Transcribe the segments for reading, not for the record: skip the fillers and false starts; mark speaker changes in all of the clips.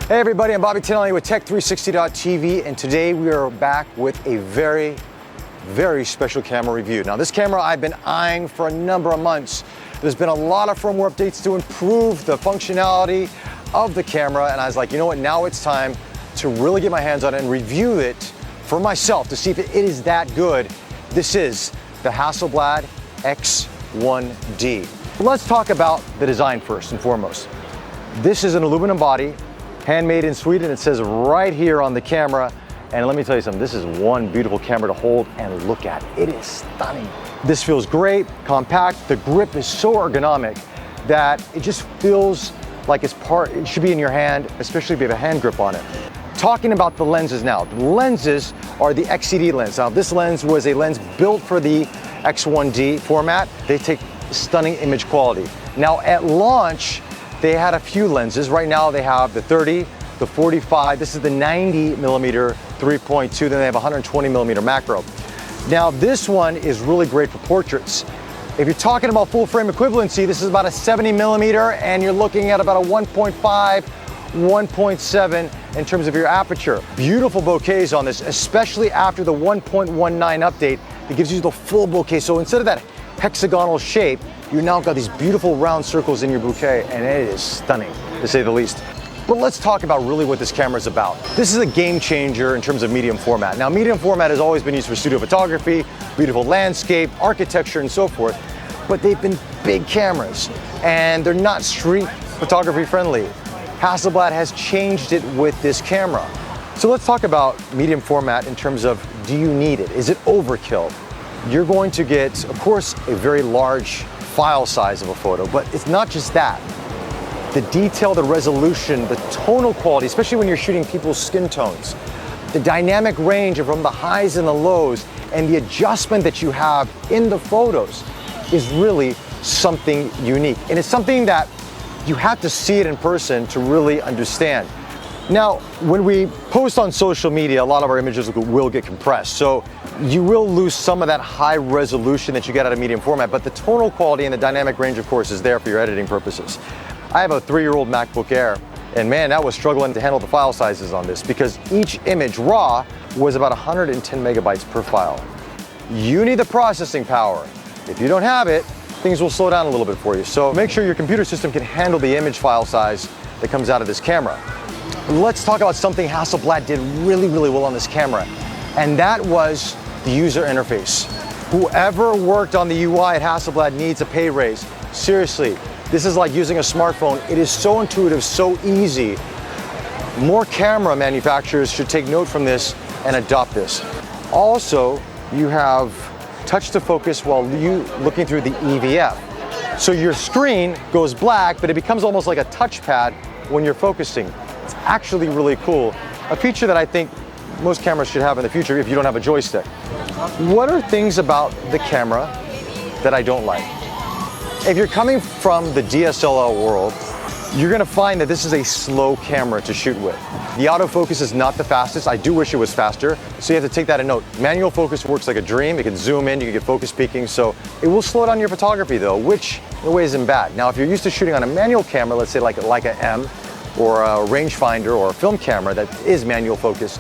Speaker 1: Hey everybody, I'm Bobby Tinelli with Tech360.tv, and today we are back with a very special camera review. Now this camera I've been eyeing for a number of months. There's been a lot of firmware updates to improve the functionality of the camera, and I was like, you know what, now it's time to really get my hands on it and review it for myself to see if it is that good. This is the Hasselblad X1D. Let's talk about the design first and foremost. This is an aluminum body, handmade in Sweden. It says right here on the camera. And let me tell you something, this is one beautiful camera to hold and look at. It is stunning. This feels great, compact. The grip is so ergonomic that it just feels like it should be in your hand, especially if you have a hand grip on it. Talking about the lenses now. The lenses are the XCD lens. Now this lens was a lens built for the X1D format. They take stunning image quality. Now at launch, they had a few lenses. Right now they have the 30, the 45, this is the 90 millimeter 3.2, then they have 120 millimeter macro. Now this one is really great for portraits. If you're talking about full frame equivalency, this is about a 70 millimeter and you're looking at about a 1.5, 1.7 in terms of your aperture. Beautiful bouquets on this, especially after the 1.19 update that gives you the full bouquet. So instead of that hexagonal shape, you now got these beautiful round circles in your bouquet, and it is stunning, to say the least. But let's talk about really what this camera is about. This is a game changer in terms of medium format. Now, medium format has always been used for studio photography, beautiful landscape, architecture, and so forth, but they've been big cameras, and they're not street photography friendly. Hasselblad has changed it with this camera. So let's talk about medium format in terms of, do you need it? Is it overkill? You're going to get, of course, a very large file size of a photo, but it's not just that. The detail, the resolution, the tonal quality, especially when you're shooting people's skin tones, the dynamic range from the highs and the lows, and the adjustment that you have in the photos is really something unique. And it's something that you have to see it in person to really understand. Now, when we post on social media, a lot of our images will get compressed. So you will lose some of that high resolution that you get out of medium format, but the tonal quality and the dynamic range, of course, is there for your editing purposes. I have a 3-year-old MacBook Air, and man, that was struggling to handle the file sizes on this because each image raw was about 110 megabytes per file. You need the processing power. If you don't have it, things will slow down a little bit for you. So make sure your computer system can handle the image file size that comes out of this camera. Let's talk about something Hasselblad did really well on this camera, and that was the user interface. Whoever worked on the UI at Hasselblad needs a pay raise. Seriously, this is like using a smartphone. It is so intuitive, so easy. More camera manufacturers should take note from this and adopt this. Also, you have touch to focus while you looking through the EVF. So your screen goes black, but it becomes almost like a touchpad when you're focusing. It's actually really cool. A feature that I think most cameras should have in the future if you don't have a joystick. What are things about the camera that I don't like? If you're coming from the DSLR world, you're gonna find that this is a slow camera to shoot with. The autofocus is not the fastest. I do wish it was faster, so you have to take that in note. Manual focus works like a dream. It can zoom in, you can get focus peaking, so it will slow down your photography though, which in a way isn't bad. Now, if you're used to shooting on a manual camera, let's say like a M, or a rangefinder or a film camera that is manual focus,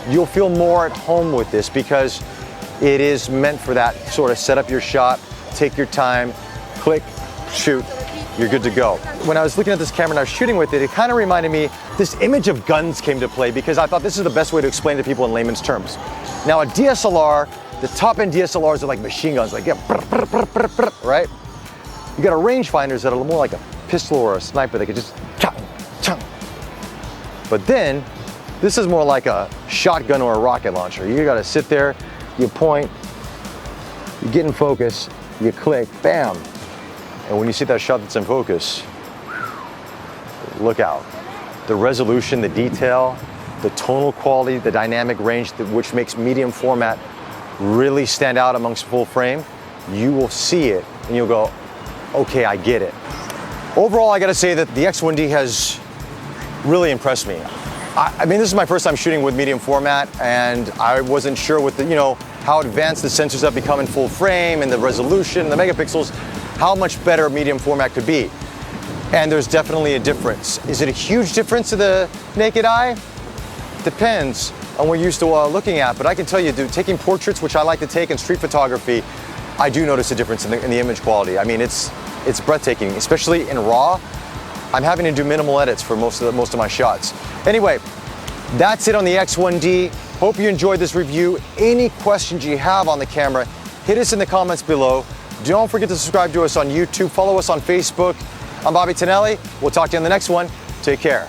Speaker 1: you'll feel more at home with this because it is meant for that sort of set up your shot, take your time, click, shoot, you're good to go. When I was looking at this camera and I was shooting with it, it kind of reminded me, this image of guns came to play because I thought this is the best way to explain to people in layman's terms. Now a DSLR, the top end DSLRs are like machine guns, like, yeah, right? You got a rangefinders that are more like a pistol or a sniper that could just but then, this is more like a shotgun or a rocket launcher. You gotta sit there, you point, you get in focus, you click, bam. And when you see that shot that's in focus, look out. The resolution, the detail, the tonal quality, the dynamic range, which makes medium format really stand out amongst full frame, you will see it and you'll go, okay, I get it. Overall, I gotta say that the X1D has really impressed me. I mean, this is my first time shooting with medium format, and I wasn't sure with the, how advanced the sensors have become in full frame and the resolution, the megapixels, how much better medium format could be. And there's definitely a difference. Is it a huge difference to the naked eye? Depends on what you're used to looking at, but I can tell you, dude, taking portraits, which I like to take, in street photography, I do notice a difference in the image quality. I mean, it's breathtaking, especially in RAW. I'm having to do minimal edits for most of my shots. Anyway, that's it on the X1D. Hope you enjoyed this review. Any questions you have on the camera, hit us in the comments below. Don't forget to subscribe to us on YouTube. Follow us on Facebook. I'm Bobby Tonelli. We'll talk to you in the next one. Take care.